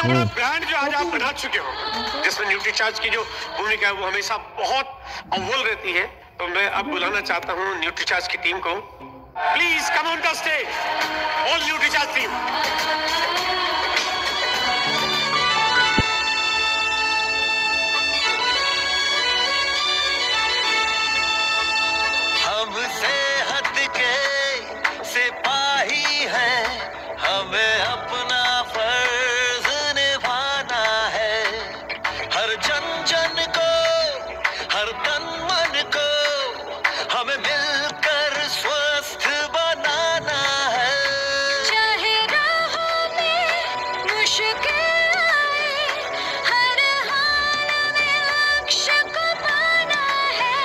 बड़ा ब्रांड जो आज आप बना चुके हो, जिसमें न्यूट्रीचार्ज की जो भूमिका है वो हमेशा बहुत अव्वल रहती है, तो मैं अब बुलाना चाहता हूँ न्यूट्रीचार्ज की टीम को। Please come on the stage, all Nutricharge team. हम सेहत के सिपाही हैं, हमें अपना फर्ज निभाना है। हर जन जन को, हर तन मन को हमें मिलकर स्वस्थ बनाना है। चाहे राहों में मुश्किल आए, हर हाल में लक्ष्य को पाना है।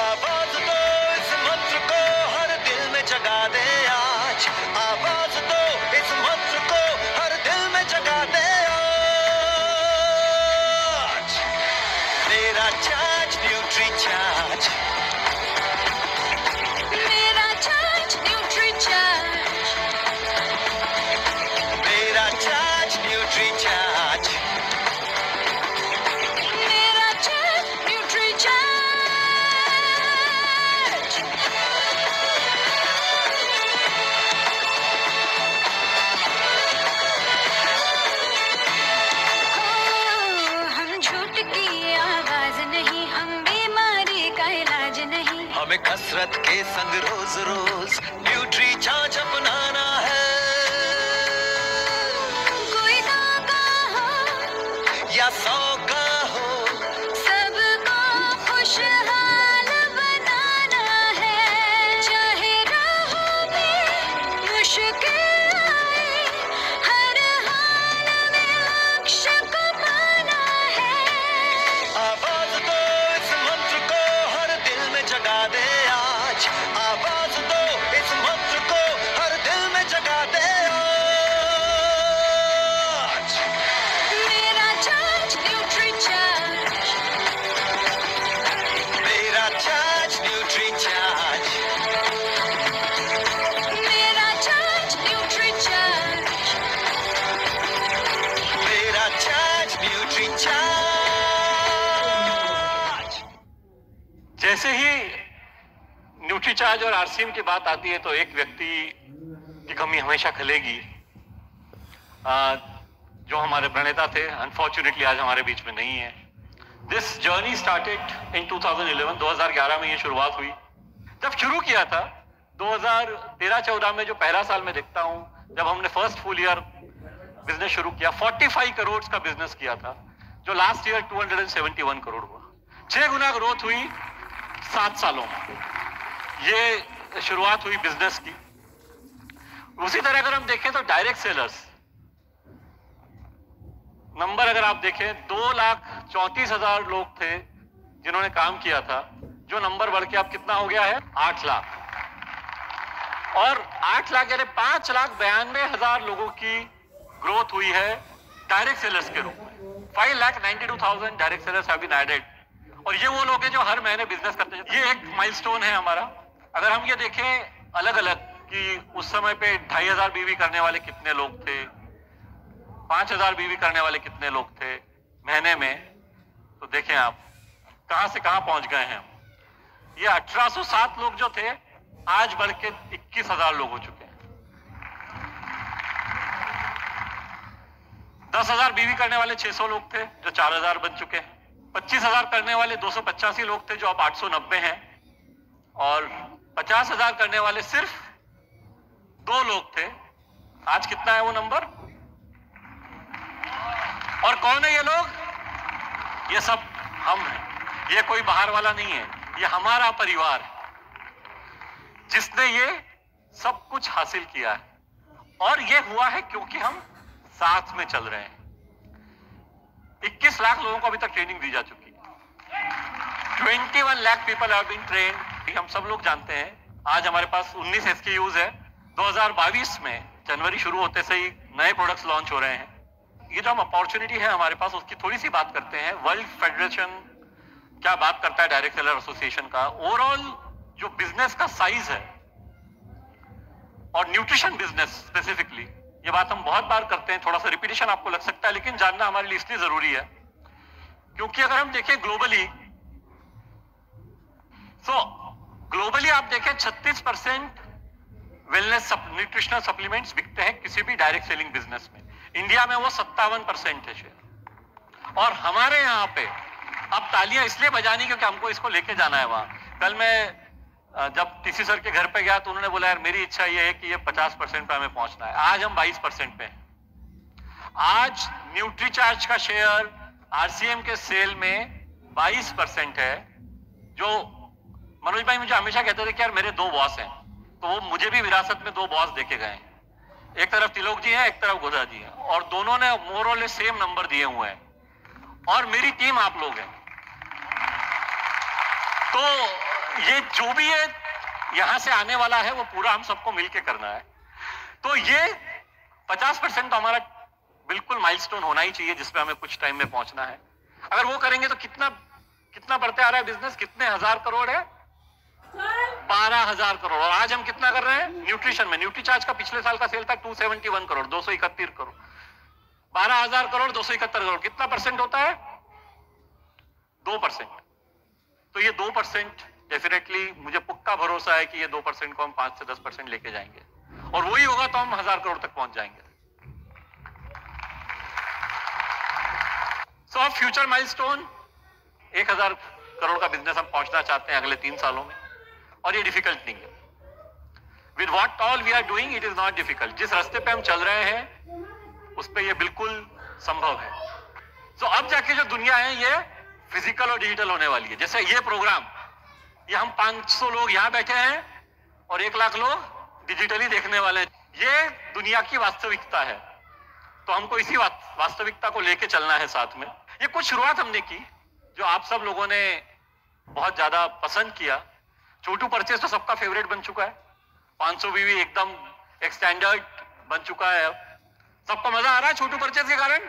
आवाज दो इस मंत्र को हर दिल में जगा दे आज। आवाज दो इस मंत्र को हर दिल में जगा दे आज। मेरा चार्ज न्यूट्री चार्ज, मेरा चार्ज न्यूट्री चार्ज, मेरा चार्ज न्यूट्री चार्ज। मेरा चार्ज न्यूट्री चार्ज। हम झूठ की आवाज नहीं, हम बीमारी का इलाज नहीं। हमें कसरत के संग रोज रोज न्यूट्री चार्ज अपनाना है। कोई गाँव का हो या 100 का हो, सबको खुशहाल बनाना है। चाहे राहों में मुश्किल आए, हर हाल में लक्ष्य को पाना है। आवाज दो इस मंत्र को हर दिल में जगा दे आज। आवाज दो इस मंत्र को हर दिल में जगा दे आज। मेरा चार्ज न्यूट्री चार्ज, मेरा चार्ज न्यूट्री चार्ज, मेरा चार्ज न्यूट्री चार्ज। मेरा चार्ज न्यूट्री चार्ज। जैसे ही न्यूट्रीचार्ज और आरसीएम की बात आती है तो एक व्यक्ति की कमी हमेशा खलेगी, जो हमारे प्रणेता थे। अनफॉर्चुनेटली आज हमारे बीच में नहीं है। दिस जर्नी स्टार्टेड इन 2011, 2011 में ये शुरुआत हुई। जब शुरू किया था 2013-14 में, जो पहला साल में देखता हूं, जब हमने फर्स्ट फुल ईयर बिजनेस शुरू किया, 45 करोड़ का बिजनेस किया था, जो लास्ट ईयर 271 करोड़ हुआ। 6 गुना ग्रोथ हुई 7 सालों में। ये शुरुआत हुई बिजनेस की। उसी तरह अगर हम देखें तो डायरेक्ट सेलर्स नंबर अगर आप देखें, 2,34,000 लोग थे जिन्होंने काम किया था, जो नंबर बढ़ के अब कितना हो गया है, 8 लाख। और 8 लाख यानी 5,92,000 लोगों की ग्रोथ हुई है डायरेक्ट सेलर्स के रूप में। 5,92,000 direct sellers have been added. और ये वो लोग हैं जो हर महीने बिजनेस करते हैं। ये एक माइलस्टोन है हमारा। अगर हम ये देखें अलग अलग कि उस समय पे 2,500 बीवी करने वाले कितने लोग थे, 5,000 बीवी करने वाले कितने लोग थे महीने में, तो देखें आप कहां से कहां पहुंच गए हैं। ये 1807 लोग जो थे आज बढ़ के 21,000 लोग हो चुके हैं। 10,000 बीवी करने वाले 600 लोग थे जो 4,000 बन चुके हैं। 25,000 करने वाले 285 लोग थे जो अब 890 हैं। और 50,000 करने वाले सिर्फ 2 लोग थे, आज कितना है वो नंबर। और कौन है ये लोग? ये सब हम हैं। ये कोई बाहर वाला नहीं है, ये हमारा परिवार है जिसने ये सब कुछ हासिल किया है। और ये हुआ है क्योंकि हम साथ में चल रहे हैं। 21 लाख लोगों को अभी तक ट्रेनिंग दी जा चुकी है। 21 lakh people have been trained. हम सब लोग जानते हैं आज हमारे पास 19 SKUs है। 2022 में जनवरी शुरू होते से ही नए प्रोडक्ट्स लॉन्च हो रहे हैं। ये जो हम अपॉर्चुनिटी है हमारे पास, उसकी थोड़ी सी बात करते हैं। वर्ल्ड फेडरेशन क्या बात करता है डायरेक्ट सेलर एसोसिएशन का। ओवरऑल जो बिजनेस का साइज है और न्यूट्रिशन बिजनेस स्पेसिफिकली ये बात हम बहुत बार करते हैं, थोड़ा सा रिपीटिशन आपको लग सकता है, लेकिन जानना हमारे लिए इसलिए जरूरी है क्योंकि अगर हम देखें ग्लोबली, ग्लोबली आप देखें 36% वेलनेस न्यूट्रिशनल सप्लीमेंट्स बिकते हैं किसी भी डायरेक्ट सेलिंग बिजनेस में। इंडिया में वो 57% है शेयर। और हमारे यहाँ पे अब तालियां इसलिए बजानी क्योंकि हमको इसको लेके जाना है वहां। कल मैं जब टीसी सर के घर पे गया तो उन्होंने बोला यार मेरी इच्छा ये है कि ये 50% पे हमें पहुंचना है। आज हम 22% पे हैं। आज न्यूट्रीचार्ज का शेयर आरसीएम के सेल में 22% है। जो मनोज भाई मुझे हमेशा कहते थे कि यार मेरे 2 बॉस हैं, तो वो मुझे भी विरासत में 2 बॉस देके गए हैं। एक तरफ तिलोक जी हैं, एक तरफ गोदा जी हैं, और दोनों ने मोर और लेस सेम नंबर दिए हुए हैं और मेरी टीम आप लोग हैं। तो ये जो भी है यहां से आने वाला है वो पूरा हम सबको मिलके करना है। तो ये 50% तो हमारा बिल्कुल माइलस्टोन होना ही चाहिए जिसपे हमें कुछ टाइम में पहुंचना है। अगर वो करेंगे तो कितना बढ़ते आ रहा है बिजनेस, कितने हजार करोड़ है? 12,000 करोड़। और आज हम कितना कर रहे हैं न्यूट्रिशन में? न्यूट्रीचार्ज का पिछले साल का सेल था 271 करोड़, 231 करोड़। 12,000 करोड़ 271 करोड़, कितना परसेंट होता है? 2%। तो ये 2% डेफिनेटली मुझे पक्का भरोसा है कि ये 2% को हम 5 से 10% लेके जाएंगे और वही होगा तो हम 1,000 करोड़ तक पहुंच जाएंगे। सो फ्यूचर माइलस्टोन 1,000 करोड़ का बिजनेस हम पहुंचना चाहते हैं अगले 3 सालों में, और ये डिफिकल्ट नहीं है। With what all we are doing it is not difficult. जिस रास्ते पे हम चल रहे हैं उस पे ये बिल्कुल संभव है। सो अब जाके जो दुनिया है ये फिजिकल और डिजिटल होने वाली है। जैसे ये प्रोग्राम, ये हम 500 लोग यहां बैठे हैं और 1 लाख लोग डिजिटली देखने वाले हैं। ये दुनिया की वास्तविकता है, तो हमको इसी वास्तविकता को लेके चलना है साथ में। ये कुछ शुरुआत हमने की जो आप सब लोगों ने बहुत ज्यादा पसंद किया। छोटू परचेस तो सबका फेवरेट बन चुका है। 500 बीवी एकदम एक स्टैंडर्ड बन चुका है। सबको मजा आ रहा है छोटू परचेस के कारण।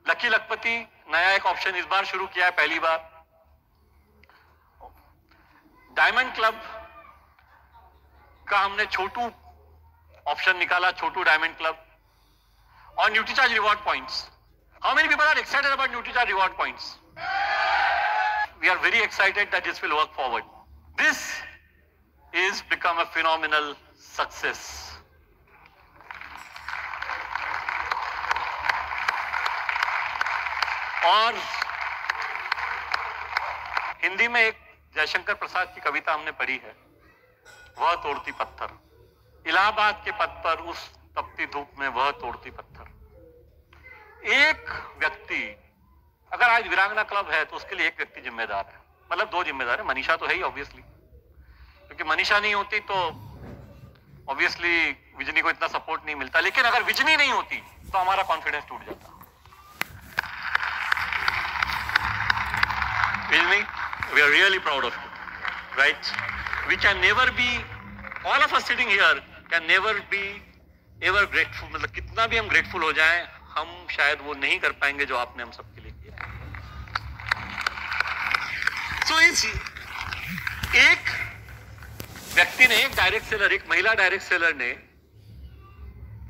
लकी लखपति नया एक ऑप्शन इस बार शुरू किया है, पहली बार। डायमंड क्लब का हमने छोटू ऑप्शन निकाला, छोटू डायमंड क्लब। और Nutricharge reward points. How many people are excited about Nutricharge reward points? We are very excited that this will work forward. This is become a phenomenal success. और हिंदी में एक जयशंकर प्रसाद की कविता हमने पढ़ी है, वह तोड़ती पत्थर। इलाहाबाद के पथ पर उस तपती धूप में वह तोड़ती पत्थर। एक व्यक्ति, अगर आज वीरांगना क्लब है तो उसके लिए एक व्यक्ति जिम्मेदार है, मतलब 2 जिम्मेदार है। मनीषा तो है ही ऑब्वियसली, क्योंकि मनीषा नहीं होती तो ऑब्वियसली विजनी को इतना सपोर्ट नहीं मिलता। लेकिन अगर विजनी नहीं होती तो हमारा कॉन्फिडेंस टूट जाता। Vijni, we are really proud of you, right? We can never be, all of us sitting here can never be ever grateful. मतलब कितना भी हम ग्रेटफुल हो जाएं, हम शायद वो नहीं कर पाएंगे जो आपने हम सबके लिए किया है। तो एक व्यक्ति ने, एक डायरेक्ट सेलर, एक महिला डायरेक्ट सेलर ने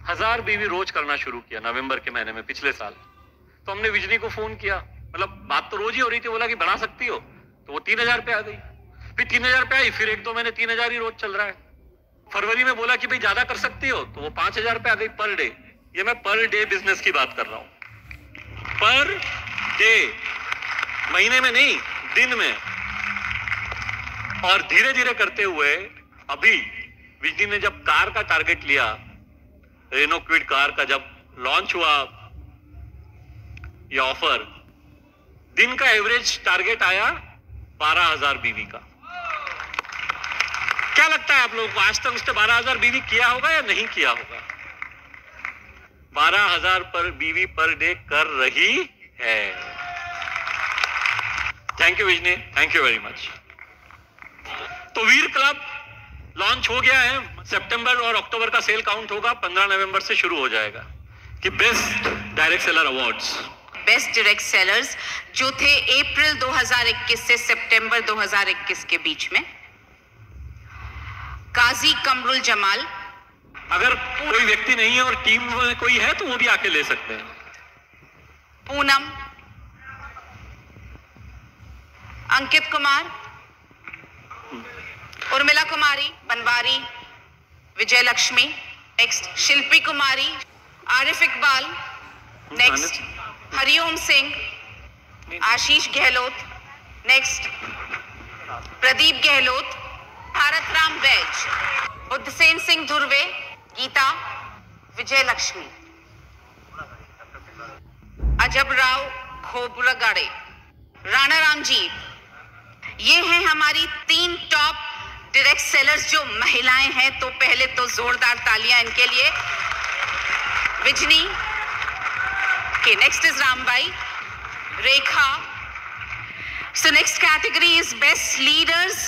1000 बीवी रोज करना शुरू किया नवंबर के महीने में पिछले साल। तो हमने विजनी को फोन किया, मतलब बात तो रोज ही हो रही थी। बोला कि बढ़ा सकती हो, तो वो 3000 पे आ गई। फिर 3000 पे आई, फिर 1-2 महीने 3000 ही रोज चल रहा है। फरवरी में बोला कि भाई ज्यादा कर सकती हो, तो वो 5000 पे आ गई पर डे। ये मैं पर डे बिजनेस की बात कर रहा हूं, पर डे, महीने में नहीं, दिन में। और धीरे धीरे करते हुए अभी विजनी ने जब कार का टारगेट लिया, रेनो क्विड कार का जब लॉन्च हुआ ये ऑफर, दिन का एवरेज टारगेट आया 12,000 बीवी का। क्या लगता है आप लोगों को, आज तक उसने 12,000 बीवी किया होगा या नहीं किया होगा? 12,000 पर बीवी पर डे कर रही है। Thank you Vijni, thank you very much. तो वीर क्लब लॉन्च हो गया है। सितंबर और अक्टूबर का सेल काउंट होगा, 15 नवंबर से शुरू हो जाएगा। कि best direct seller awards, best direct sellers जो थे अप्रैल 2021 से सितंबर 2021 के बीच में, काजी कमरुल जमाल, अगर कोई व्यक्ति नहीं है और टीम में कोई है तो वो भी आके ले सकते हैं। पूनम, अंकित कुमार, उर्मिला कुमारी, बनवारी, विजय लक्ष्मी, नेक्स्ट शिल्पी कुमारी, आरिफ इकबाल, नेक्स्ट हरिओम सिंह, आशीष गहलोत, नेक्स्ट प्रदीप गहलोत, भारत राम वैज, बुद्धसेन सिंह धुर्वे, गीता, विजय लक्ष्मी, अजब राव खोबरगाड़े, राणा रामजीत। ये हैं हमारी 3 टॉप डायरेक्ट सेलर्स जो महिलाएं हैं। तो पहले तो जोरदार तालियां इनके लिए। विजनी के next is Rambai, Rekha. So next category is best leaders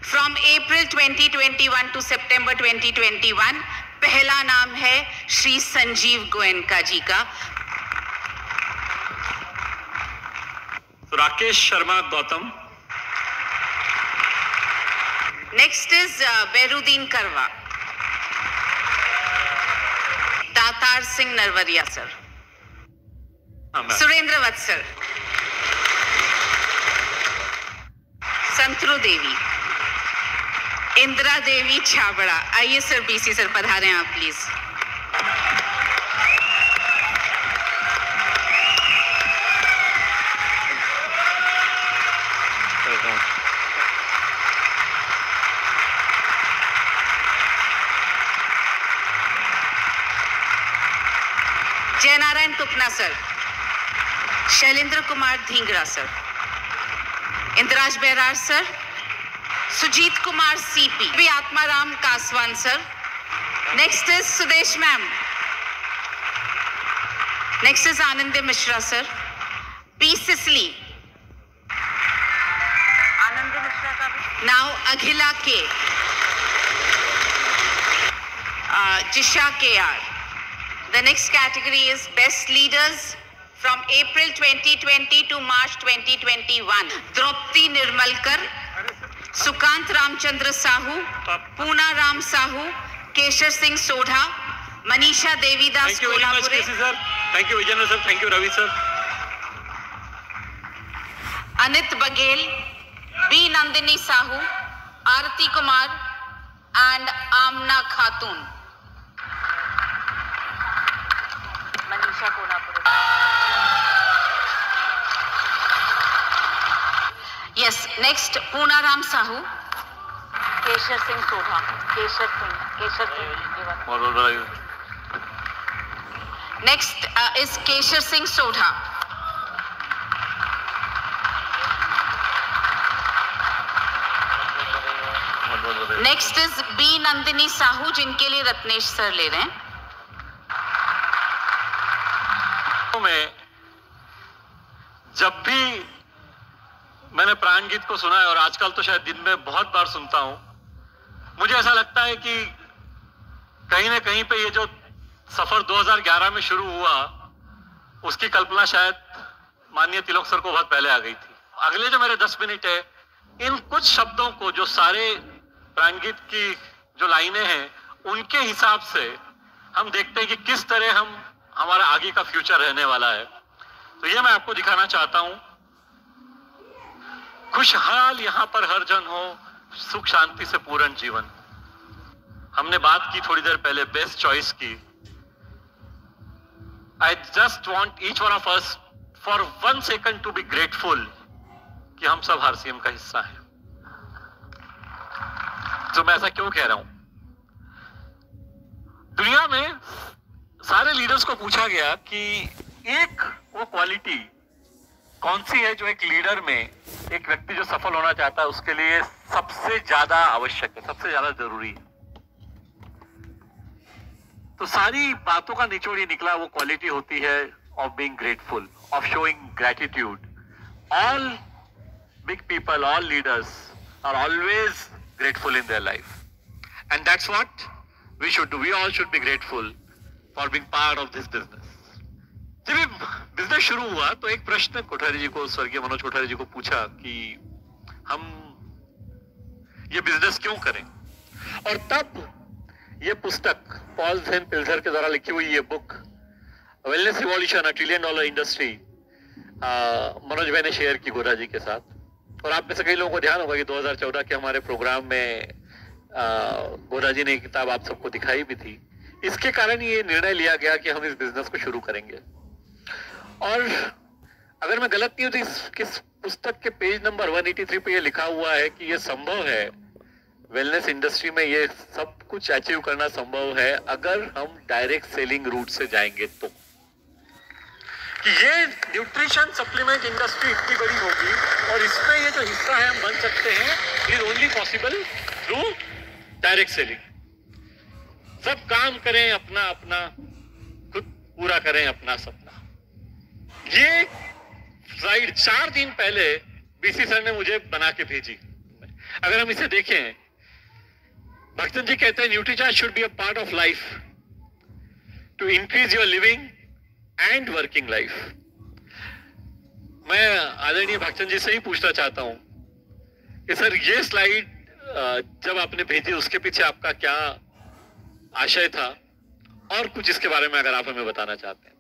from April 2021 to September 2021. पहला नाम है श्री संजीव गोयनका जी का। Rakesh Sharma Gautam. Next is Bairuddin Karwa, Datar Singh Narwaria sir, Surendra Vatsal, Santru Devi, Indira Devi Chhabra. आइए सर, बीसी सर पधारें आप please. Jainarayan Tupna sir, Shailendra Kumar Dhingra sir, Indraj Bairar sir, Sujeet Kumar CP, भी Atmaram Kaswan sir. Next is Sudesh ma'am, next is Anand Mishra sir, P Cicily, Anand Mishra का भी now, Akhila K, Jisha K R. The next category is best leaders from April 2020 to March 2021. Draupadi Nirmalkar, Sukant Ramchandra Sahu, Puna Ram Sahu, Keshar Singh Sodha, Manisha Devidas Kolhapure. Thank you Vijay sir, thank you Ravi sir. Anit Baghel, B Nandini Sahu, Aarti Kumar and Amna Khatoon, Manisha Kolhapure. Yes, next Puna Ram Sahu, Keshar Singh Sodha, Keshar Singh. Next is Keshar Singh Sodha. Next is B Nandini Sahu, जिनके लिए Ratnesh sir ले रहे हैं। में जब भी मैंने प्राण गीत को सुना है, और आजकल तो शायद दिन में बहुत बार सुनता हूं, मुझे ऐसा लगता है कि कहीं ना कहीं पे ये जो सफर 2011 में शुरू हुआ, उसकी कल्पना शायद माननीय तिलक सर को बहुत पहले आ गई थी। अगले जो मेरे 10 मिनट है, इन कुछ शब्दों को, जो सारे प्राण गीत की जो लाइनें हैं, उनके हिसाब से हम देखते हैं कि किस तरह हमारा आगे का फ्यूचर रहने वाला है। तो ये मैं आपको दिखाना चाहता हूं। खुशहाल यहां पर हर जन हो, सुख शांति से पूर्ण जीवन। हमने बात की थोड़ी देर पहले बेस्ट चॉइस की। I just want each one of us for 1 second to be grateful कि हम सब RCM का हिस्सा हैं। तो मैं ऐसा क्यों कह रहा हूं? दुनिया में सारे लीडर्स को पूछा गया कि एक वो क्वालिटी कौन सी है जो एक लीडर में, एक व्यक्ति जो सफल होना चाहता है उसके लिए सबसे ज्यादा आवश्यक है, सबसे ज्यादा जरूरी है। तो सारी बातों का निचोड़ ये निकला, वो क्वालिटी होती है of being grateful, of showing gratitude. All big people, all leaders are always grateful in their life, and that's what we should do. We all should be grateful for being part of this business. जब ये business शुरू हुआ तो एक प्रश्न कोठारी जी को, स्वर्गीय मनोज कोठारी जी को पूछा कि हम ये बिजनेस क्यों करें, और तब ये पुस्तक पॉल ज़ेन पिल्जर के द्वारा लिखी हुई ये बुक वेलनेस रिवॉल्यूशन अ $1 ट्रिलियन इंडस्ट्री मनोज भाई ने शेयर की गोरा जी के साथ। और आप में से कई लोगों को ध्यान होगा कि 2014 के हमारे प्रोग्राम में गोरा जी ने एक किताब आप सबको दिखाई भी थी। इसके कारण ये निर्णय लिया गया कि हम इस बिजनेस को शुरू करेंगे। और अगर मैं गलत नहीं हूं तो इस पुस्तक के पेज नंबर 183 पे ये लिखा हुआ है कि ये संभव है, वेलनेस इंडस्ट्री में ये सब कुछ अचीव करना संभव है अगर हम डायरेक्ट सेलिंग रूट से जाएंगे तो। कि ये न्यूट्रिशन सप्लीमेंट इंडस्ट्री इतनी बड़ी होगी और इसमें ये जो हिस्सा है हम बन सकते हैं, is only possible through direct selling. सब काम करें अपना अपना, खुद पूरा करें अपना सपना। ये स्लाइड 4 दिन पहले बीसी सर ने मुझे बना के भेजी। अगर हम इसे देखें, भक्तन जी कहते हैं Nutricharge should be a part of life to increase your living and working life. मैं आदरणीय भक्तन जी से ही पूछना चाहता हूं कि सर ये स्लाइड जब आपने भेजी उसके पीछे आपका क्या आशय था, और कुछ इसके बारे में अगर आप हमें बताना चाहते हैं।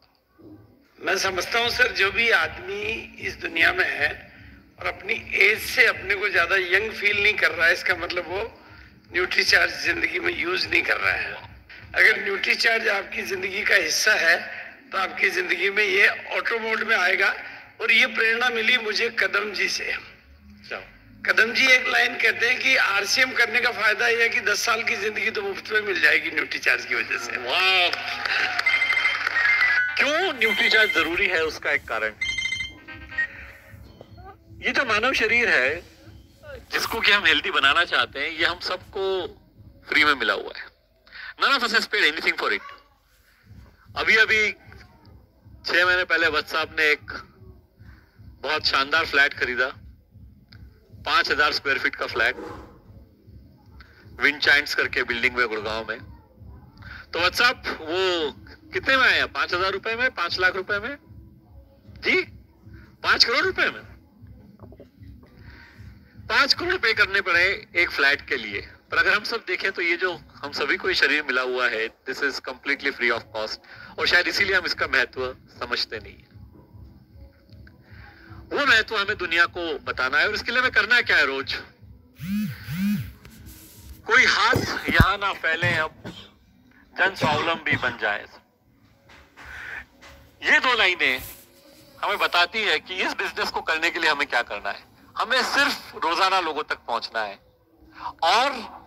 मैं समझता हूं सर, जो भी आदमी इस दुनिया में है और अपनी एज से अपने को ज्यादा यंग फील नहीं कर रहा है, इसका मतलब वो न्यूट्रीचार्ज जिंदगी में यूज नहीं कर रहा है। अगर न्यूट्रीचार्ज आपकी जिंदगी का हिस्सा है तो आपकी जिंदगी में ये ऑटो मोड में आएगा। और ये प्रेरणा मिली मुझे कदम जी से। कदम जी एक लाइन कहते हैं कि आरसीएम करने का फायदा यह है कि 10 साल की जिंदगी तो मुफ्त में मिल जाएगी न्यूट्रीचार्ज की वजह से। वाह! क्यों न्यूट्रीचार्ज जरूरी है, उसका एक कारण, ये जो मानव शरीर है जिसको कि हम हेल्दी बनाना चाहते हैं, ये हम सबको फ्री में मिला हुआ है। None of us has paid anything for it। अभी 6 महीने पहले वत्स साहब ने एक बहुत शानदार फ्लैट खरीदा, 5000 स्क्वायर फीट का फ्लैट, विंड चाइंट्स करके बिल्डिंग में गुड़गांव में। तो वत्स साहब वो कितने में आया? 5000 रुपए में, 5 लाख रुपए में जी, 5 करोड़ रुपए में। 5 करोड़ पे करने पड़े एक फ्लैट के लिए। पर अगर हम सब देखें तो ये जो हम सभी को ये शरीर मिला हुआ है, this is completely free of cost. और शायद इसीलिए हम इसका महत्व समझते नहीं है। वो महत्व हमें दुनिया को बताना है। और इसके लिए हमें करना क्या है? रोज कोई हाथ यहां ना फैले, अब जन स्वावलंबी बन जाए। ये 2 लाइनें हमें बताती है कि इस बिजनेस को करने के लिए हमें क्या करना है। हमें सिर्फ रोजाना लोगों तक पहुंचना है और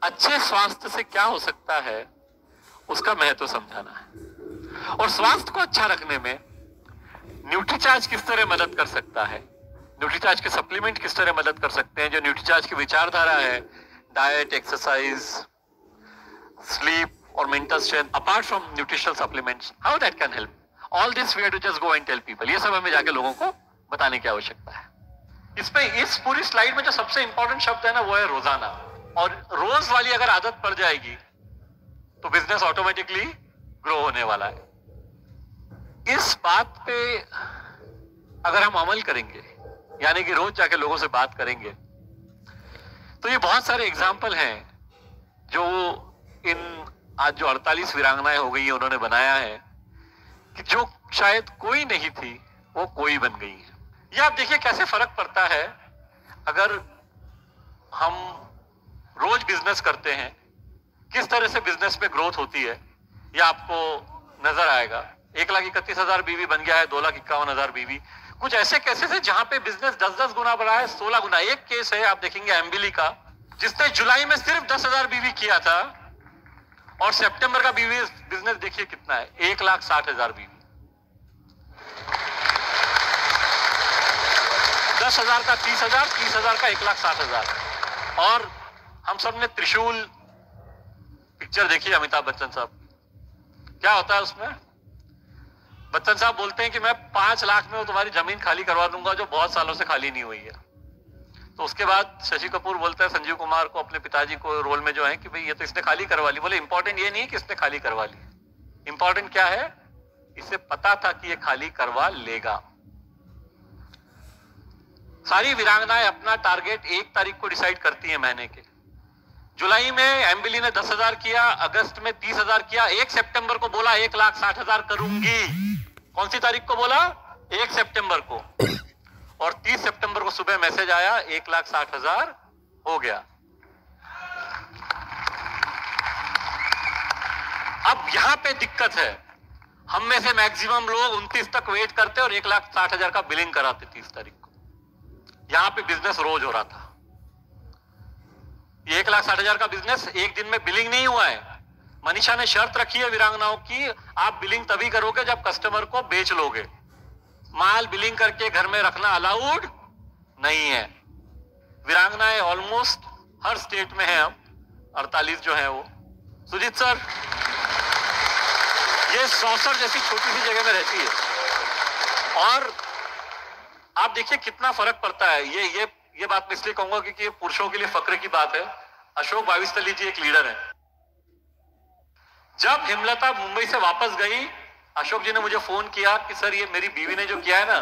अच्छे स्वास्थ्य से क्या हो सकता है उसका महत्व समझाना है। और स्वास्थ्य को अच्छा रखने में न्यूट्रीचार्ज किस तरह मदद कर सकता है, न्यूट्रीचार्ज के सप्लीमेंट किस तरह मदद कर सकते हैं, जो न्यूट्रीचार्ज की विचारधारा है, डाइट, एक्सरसाइज, स्लीप और mental strength, apart from nutritional supplements, how that can help. All this we have to just go and tell people. ये सब हमें जाके लोगों को बताने की आवश्यकता है। इस पूरी स्लाइड में जो सबसे इंपॉर्टेंट शब्द है ना, वो है रोजाना। और रोज वाली अगर आदत पड़ जाएगी तो बिजनेस ऑटोमेटिकली ग्रो होने वाला है। इस बात पे अगर हम अमल करेंगे, यानी कि रोज जाके लोगों से बात करेंगे, तो ये बहुत सारे एग्जाम्पल हैं जो आज जो 48 वीरांगनाएं हो गई है, उन्होंने बनाया है कि जो शायद कोई नहीं थी वो कोई बन गई है। ये आप देखिए कैसे फर्क पड़ता है। अगर हम रोज बिजनेस करते हैं, किस तरह से बिजनेस में ग्रोथ होती है, ये आपको नजर आएगा। 1,31,000 बीवी बन गया है, 2,51,000 बीवी। कुछ ऐसे केसेस है जहां पे बिजनेस 10-10 गुना बढ़ा है, 16 गुना। एक केस है, आप देखेंगे एम्बिली का, जिसने जुलाई में सिर्फ 10,000 बीवी किया था, और सितंबर का बीवी बिजनेस देखिए कितना है, 1,60,000 बीवी। 10,000 का 30,000, 30,000 का 1,60,000। और हम सब ने त्रिशूल पिक्चर देखी, अमिताभ बच्चन साहब, क्या होता है उसमें? बच्चन साहब बोलते हैं कि मैं 5 लाख में तुम्हारी जमीन खाली करवा दूंगा जो बहुत सालों से खाली नहीं हुई है। तो उसके बाद शशि कपूर बोलता है संजीव कुमार को, अपने पिताजी को रोल में जो है, कि भाई ये तो इसने खाली करवा ली। बोले इंपॉर्टेंट ये नहीं कि इसने खाली करवा ली, इंपॉर्टेंट क्या है, इसे पता था कि ये खाली करवा लेगा। सारी वीरांगनाएं अपना टारगेट 1 तारीख को डिसाइड करती हैं महीने के। जुलाई में एम्बिली ने 10,000 किया, अगस्त में 30,000 किया, 1 सितंबर को बोला 1,60,000 करूंगी। कौन सी तारीख को बोला? 1 सितंबर को। और 30 सितंबर को सुबह मैसेज आया 1,60,000 हो गया। अब यहां पे दिक्कत है, हम में से मैक्सिमम लोग 29 तक वेट करते और 1,60,000 का बिलिंग कराते 30 तारीख को। यहां पे बिजनेस रोज हो रहा था। ये 1,60,000 का बिजनेस एक दिन में बिलिंग नहीं हुआ है। मनीषा ने शर्त रखी है वीरांगनाओं की, आप बिलिंग तभी करोगे जब कस्टमर को बेच लोगे। माल बिलिंग करके घर में रखना अलाउड नहीं है। वीरांगनाएं ऑलमोस्ट हर स्टेट में है, अब 48 जो है वो। सुजीत सर, ये सौसर जैसी छोटी सी जगह में रहती है और आप देखिए कितना फर्क पड़ता है। ये बात मैं इसलिए कहूंगा क्योंकि ये पुरुषों के लिए फक्र की बात है। अशोक भाविस्तली जी एक लीडर है। जब हेमलता मुंबई से वापस गई, अशोक जी ने मुझे फोन किया कि सर ये मेरी बीवी ने जो किया है ना,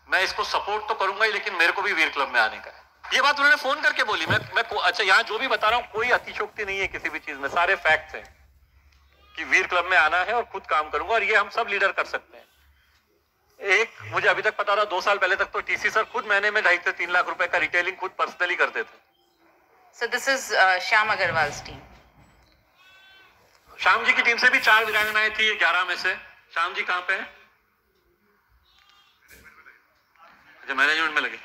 मैं इसको सपोर्ट तो करूंगा ही, लेकिन मेरे को भी वीर क्लब में आने का है। ये बात उन्होंने फोन करके बोली। मैं अच्छा, यहाँ जो भी बता रहा हूँ कोई अतिशोक्ति नहीं है किसी भी चीज में, सारे फैक्ट्स हैं कि वीर क्लब में आना है और खुद काम करूंगा, और ये हम सब लीडर कर सकते हैं। एक मुझे अभी तक पता था, 2 साल पहले तक तो टीसी सर खुद महीने में 2.5 से 3 लाख रुपए का रिटेलिंग खुद पर्सनली करते थे। So this is Shyam Agarwal's team. Shyam ji की टीम से भी 4 वीरांगनाएं थी 11 में से। श्याम जी कहां पे हैं? अच्छा, मैनेजमेंट में लगे।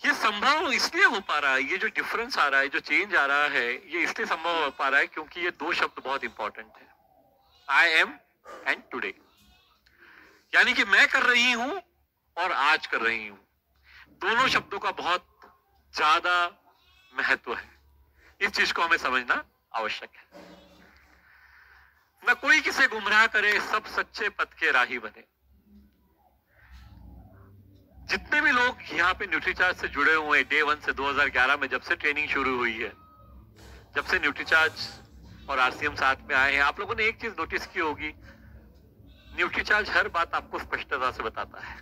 ये संभव इसलिए हो पा रहा है, ये जो डिफरेंस आ रहा है, जो चेंज आ रहा है, ये इसलिए संभव हो पा रहा है क्योंकि ये 2 शब्द बहुत इंपॉर्टेंट है, आई एम एंड टुडे। यानी कि मैं कर रही हूं और आज कर रही हूं, दोनों शब्दों का बहुत ज्यादा महत्व है। इस चीज को हमें समझना आवश्यक है। न कोई किसे गुमराह करे, सब सच्चे पथ के राही बने। जितने भी लोग यहाँ पे न्यूट्रीचार्ज से जुड़े हुए हैं डे 1 से 2011 में, जब से ट्रेनिंग शुरू हुई है, जब से न्यूट्रीचार्ज और आरसीएम साथ में आए हैं, आप लोगों ने एक चीज नोटिस की होगी, न्यूट्रीचार्ज हर बात आपको स्पष्टता से बताता है,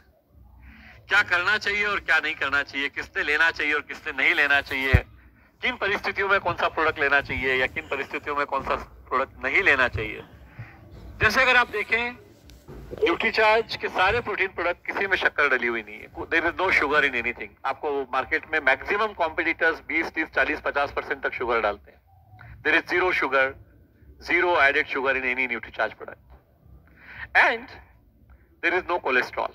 क्या करना चाहिए और क्या नहीं करना चाहिए, किसने लेना चाहिए और किसने नहीं लेना चाहिए, किन परिस्थितियों में कौन सा प्रोडक्ट लेना चाहिए या किन परिस्थितियों में कौन सा प्रोडक्ट नहीं लेना चाहिए। जैसे अगर आप देखें, न्यूट्रीचार्ज के सारे प्रोटीन प्रोडक्ट किसी में शक्कर डली हुई नहीं है। There is no sugar in anything. आपको मार्केट में मैक्सिमम कॉम्पिटिटर्स 20, 30, 40, 50% तक शुगर डालते हैं। There is zero sugar, zero added sugar in any Nutricharge product and there is no cholesterol.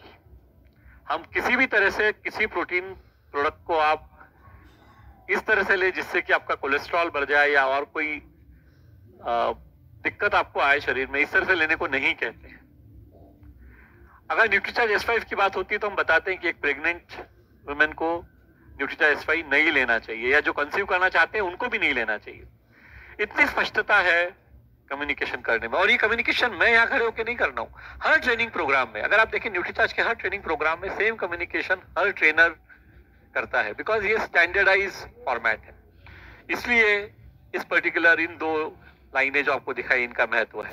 हम किसी भी तरह से किसी प्रोटीन प्रोडक्ट को आप इस तरह से ले जिससे कि आपका कोलेस्ट्रॉल बढ़ जाए या और कोई दिक्कत आपको आए शरीर में, इस तरह से लेने को नहीं कहते हैं। अगर न्यूट्रीचार्ज S5 की बात होती है तो हम बताते हैं कि एक प्रेग्नेंट वुमेन को न्यूट्रीचार्ज S5 नहीं लेना चाहिए, या जो कंसीव करना चाहते हैं उनको भी नहीं लेना चाहिए। इतनी स्पष्टता है कम्युनिकेशन करने में, और ये कम्युनिकेशन मैं यहाँ खड़े होकर नहीं कर रहा हूँ। हर ट्रेनिंग प्रोग्राम में, अगर आप देखें न्यूट्रीचार्ज के हर ट्रेनिंग प्रोग्राम में सेम कम्युनिकेशन हर ट्रेनर करता है, बिकॉज ये स्टैंडर्डाइज फॉर्मेट है। इसलिए इस पर्टिकुलर इन 2 लाइनें जो आपको दिखाई, इनका महत्व है।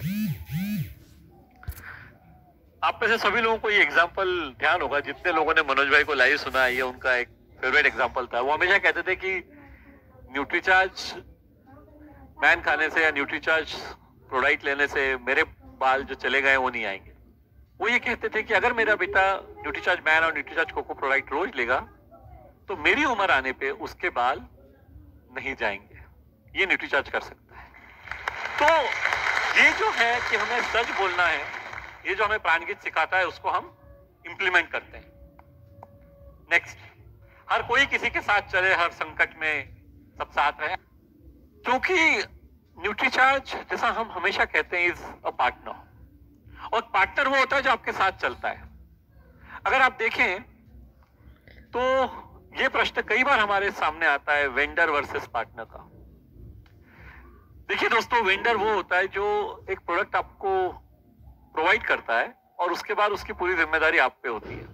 आप में से सभी लोगों को ये एग्जांपल ध्यान होगा, जितने लोगों ने मनोज भाई को लाइव सुना है, ये उनका एक फेवरेट एग्जांपल था। वो हमेशा कहते थे कि न्यूट्रीचार्ज मैन खाने से या न्यूट्रीचार्ज प्रोडक्ट लेने से मेरे बाल जो चले गए वो नहीं आएंगे। वो ये कहते थे कि अगर मेरा बेटा न्यूट्रीचार्ज मैन और न्यूट्रीचार्ज कोको प्रोडक्ट रोज लेगा तो मेरी उम्र आने पे उसके बाल नहीं जाएंगे। ये न्यूट्रीचार्ज कर सकता है। तो ये जो है कि हमें सच बोलना है, ये जो हमें प्राणगीत सिखाता है, उसको हम इंप्लीमेंट करते हैं। नेक्स्ट, हर कोई किसी के साथ चले, हर संकट में सब साथ रहे, क्योंकि न्यूट्रीचार्ज जैसा हम हमेशा कहते हैं इज अ पार्टनर, और पार्टनर वो होता है जो आपके साथ चलता है। अगर आप देखें तो ये प्रश्न कई बार हमारे सामने आता है वेंडर वर्सेस पार्टनर का। देखिए दोस्तों, वेंडर वो होता है जो एक प्रोडक्ट आपको प्रोवाइड करता है और उसके बाद उसकी पूरी जिम्मेदारी आप पे होती है।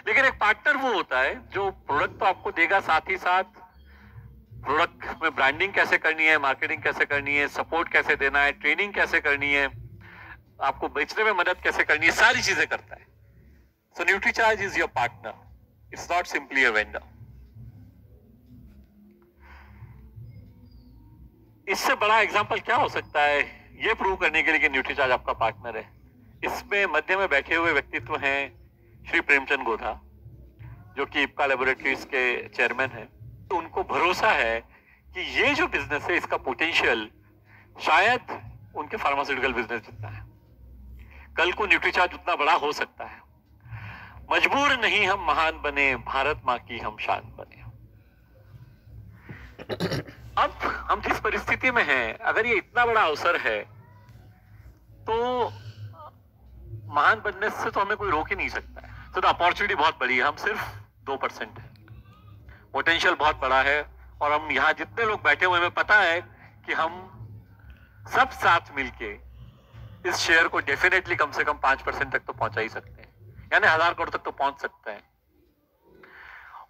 लेकिन एक पार्टनर वो होता है जो प्रोडक्ट तो आपको देगा, साथ ही साथ प्रोडक्ट में ब्रांडिंग कैसे करनी है, मार्केटिंग कैसे करनी है, सपोर्ट कैसे देना है, ट्रेनिंग कैसे करनी है, आपको बेचने में मदद कैसे करनी है, सारी चीजें करता है। So Nutricharge is your partner, it's not simply a vendor. इससे बड़ा एग्जाम्पल क्या हो सकता है ये प्रूव करने के लिए कि न्यूट्रीचार्ज आपका पार्टनर है? इसमें मध्य में बैठे हुए व्यक्तित्व हैं श्री प्रेमचंद गोधा, जो कि इप्का लैबोरेटरीज के चेयरमैन हैं। तो उनको भरोसा है कि ये जो बिजनेस है इसका पोटेंशियल शायद उनके फार्मास्यूटिकल बिजनेस जितना है। कल को न्यूट्रीचार्ज उतना बड़ा हो सकता है। मजबूर नहीं हम महान बने, भारत माँ की हम शान बने। अब हम जिस परिस्थिति में हैं, अगर ये इतना बड़ा अवसर है तो महान बनने से तो हमें कोई रोक ही नहीं सकता है। तो अपॉर्चुनिटी बहुत बड़ी है, हम सिर्फ 2% है, पोटेंशियल बहुत बड़ा है। और हम यहाँ जितने लोग बैठे हुए हमें पता है कि हम सब साथ मिलके इस शेयर को डेफिनेटली कम से कम 5% तक तो पहुंचा ही सकते हैं, यानी 1000 करोड़ तक तो पहुंच सकते हैं।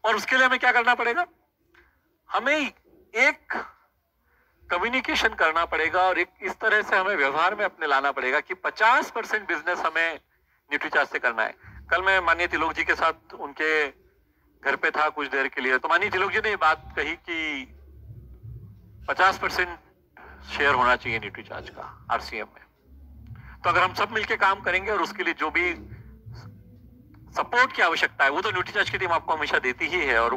और उसके लिए हमें क्या करना पड़ेगा? हमें एक कम्युनिकेशन करना पड़ेगा और एक इस तरह से हमें व्यवहार में अपने लाना पड़ेगा कि 50% बिजनेस हमें न्यूट्रीचार्ज से करना है। कल मैं माननीय तिलोक जी के साथ उनके घर पे था कुछ देर के लिए, तो माननीय तिलोक जी ने ये बात कही कि 50% शेयर होना चाहिए न्यूट्रीचार्ज का आरसीएम में। तो अगर हम सब मिलकर काम करेंगे और उसके लिए जो भी सपोर्ट की आवश्यकता है वो तो न्यूट्रीचार्ज की टीम आपको हमेशा देती ही है, और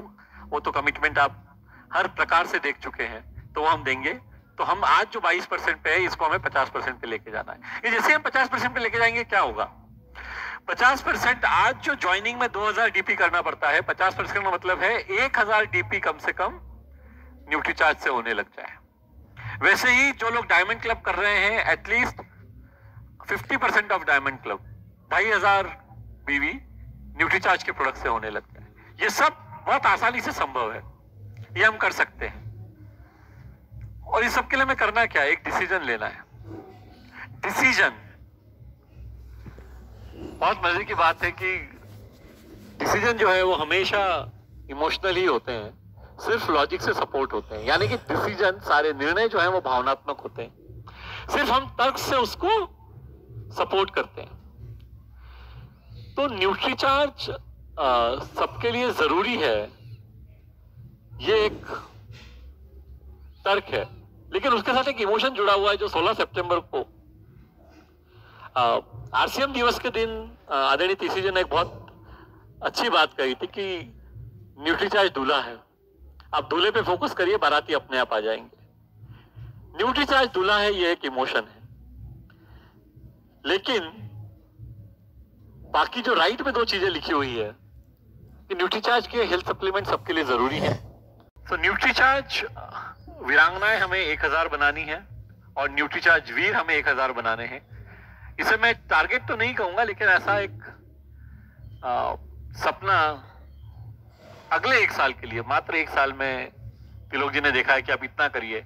वो तो कमिटमेंट आप हर प्रकार से देख चुके हैं, तो वो हम देंगे। तो हम आज जो 22% पे है इसको हमें 50% पे लेके जाना है। ये जैसे हम 50% पे लेके जाएंगे क्या होगा? 50% आज जो ज्वाइनिंग में 2000 डीपी करना पड़ता है, 50% का मतलब है 1000 डीपी कम से कम न्यूट्रीचार्ज से होने लग जाए। वैसे ही जो लोग डायमंड क्लब कर रहे हैं, एटलीस्ट 50% ऑफ डायमंड क्लब 2500 बीवी न्यूट्रीचार्ज के प्रोडक्ट से होने लग जाए। ये सब बहुत आसानी से संभव है, ये हम कर सकते हैं। और इस सब के लिए हमें करना क्या है? एक डिसीजन लेना है। डिसीजन, बहुत मजे की बात है कि डिसीजन जो है वो हमेशा इमोशनल ही होते हैं, सिर्फ लॉजिक से सपोर्ट होते हैं। यानी कि डिसीजन, सारे निर्णय जो है वो भावनात्मक होते हैं, सिर्फ हम तर्क से उसको सपोर्ट करते हैं। तो न्यूट्रीचार्ज सबके लिए जरूरी है, ये एक तर्क है, लेकिन उसके साथ एक इमोशन जुड़ा हुआ है। जो 16 सितंबर को आरसीएम दिवस के दिन आदरणीय तीसी जी ने एक बहुत अच्छी बात कही थी कि न्यूट्रीचार्ज दूल्हा है, आप दूल्हे पे फोकस करिए, बाराती अपने आप आ जाएंगे। न्यूट्रीचार्ज दूल्हा है, ये एक इमोशन है, लेकिन बाकी जो राइट में 2 चीजें लिखी हुई है कि न्यूट्रीचार्ज के हेल्थ सप्लीमेंट सबके लिए जरूरी है। तो न्यूट्रीचार्ज वीरांगनाएं हमें 1000 बनानी है और न्यूट्रीचार्ज वीर हमें 1000 बनाने हैं। इसे मैं टारगेट तो नहीं कहूंगा, लेकिन ऐसा एक सपना अगले 1 साल के लिए, मात्र 1 साल में तिलोक जी ने देखा है कि आप इतना करिए।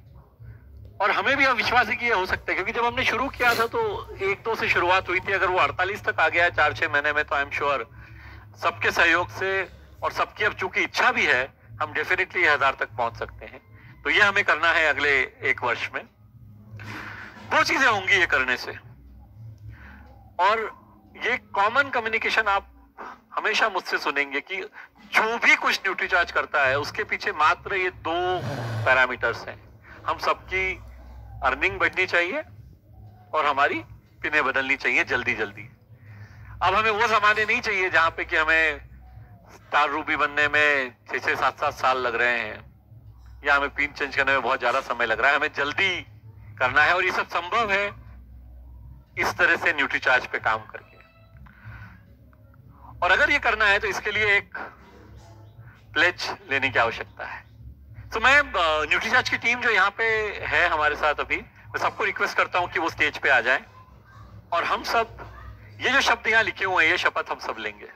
और हमें भी अब विश्वास है कि ये हो सकता है, क्योंकि जब हमने शुरू किया था तो 1-2 से शुरुआत हुई थी। अगर वो 48 तक आ गया 4-6 महीने में, तो आई एम श्योर सबके सहयोग से और सबकी अब चूंकि इच्छा भी है, हम डेफिनेटली 1000 तक पहुंच सकते हैं। तो ये हमें करना है अगले 1 वर्ष में। 2 चीजें होंगी ये करने से, और ये कॉमन कम्युनिकेशन आप हमेशा मुझसे सुनेंगे कि जो भी कुछ न्यूट्रीचार्ज करता है उसके पीछे मात्र ये 2 पैरामीटर्स हैं। हम सबकी अर्निंग बढ़नी चाहिए और हमारी पिनें बदलनी चाहिए जल्दी जल्दी। अब हमें वो जमाने नहीं चाहिए जहां पे कि हमें स्टार रूबी बनने में 6-6, 7-7 साल लग रहे हैं, या हमें पिन चेंज करने में बहुत ज्यादा समय लग रहा है। हमें जल्दी करना है, और ये सब संभव है इस तरह से न्यूट्रीचार्ज पे काम करके। और अगर ये करना है तो इसके लिए एक प्लेज लेने की आवश्यकता है। तो मैं न्यूट्रीचार्ज की टीम जो यहाँ पे है हमारे साथ अभी, मैं सबको रिक्वेस्ट करता हूँ कि वो स्टेज पे आ जाएं, और हम सब ये जो शब्द यहाँ लिखे हुए हैं ये शपथ हम सब लेंगे।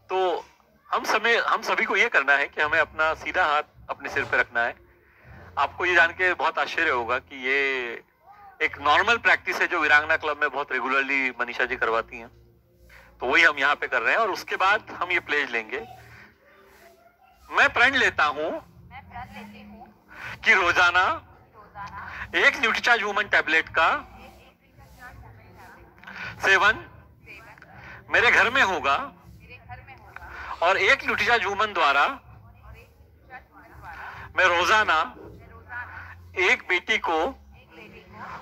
तो हम सभी को ये करना है कि हमें अपना सीधा हाथ अपने सिर पे रखना है। आपको ये जान के बहुत आश्चर्य होगा कि ये एक नॉर्मल प्रैक्टिस है जो वीरांगना क्लब में बहुत रेगुलरली मनीषा जी करवाती हैं। तो वही हम यहाँ पे कर रहे हैं, और उसके बाद हम ये प्लेज लेंगे। मैं प्रण लेता हूं कि रोजाना 1 न्यूट्रीचार्ज वुमन टैबलेट का सेवन मेरे घर में होगा, और 1 न्यूट्रीचार्ज वुमन द्वारा मैं रोजाना एक बेटी को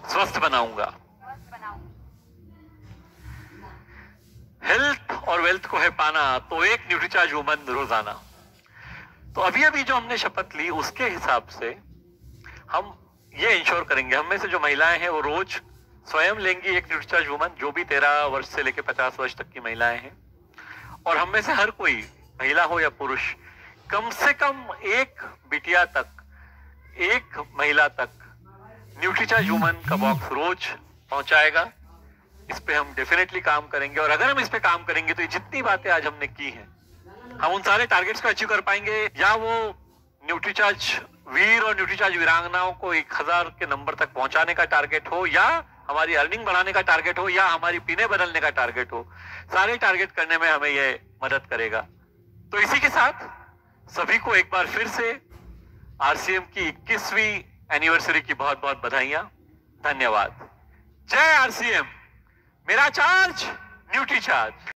स्वस्थ बनाऊंगा। हेल्थ और वेल्थ को है पाना तो एक न्यूट्रीचार्ज वुमन रोजाना। तो अभी अभी जो हमने शपथ ली उसके हिसाब से हम ये इंश्योर करेंगे, हम में से जो महिलाएं हैं वो रोज स्वयं लेंगी एक न्यूट्रीचार्ज वुमन, जो भी 13 वर्ष से लेकर 50 वर्ष तक की महिलाएं हैं। और हम में से हर कोई, महिला हो या पुरुष, कम से कम एक बिटिया तक, एक महिला तक न्यूट्रीचार्ज वुमन का बॉक्स रोज पहुंचाएगा। इस पे हम डेफिनेटली काम करेंगे। और अगर हम इस पे काम करेंगे तो ये जितनी बातें आज हमने की हैं, हम उन सारे टारगेट्स को अचीव कर पाएंगे। या वो न्यूट्रीचार्ज वीर और न्यूट्रीचार्ज वीरांगनाओं को 1000 के नंबर तक पहुंचाने का टारगेट हो, या हमारी अर्निंग बढ़ाने का टारगेट हो, या हमारी पीने बदलने का टारगेट हो, सारे टारगेट करने में हमें ये मदद करेगा। तो इसी के साथ सभी को एक बार फिर से आरसीएम की 21वीं एनिवर्सरी की बहुत बहुत बधाइयां। धन्यवाद। जय आरसीएम। मेरा चार्ज न्यूट्री चार्ज।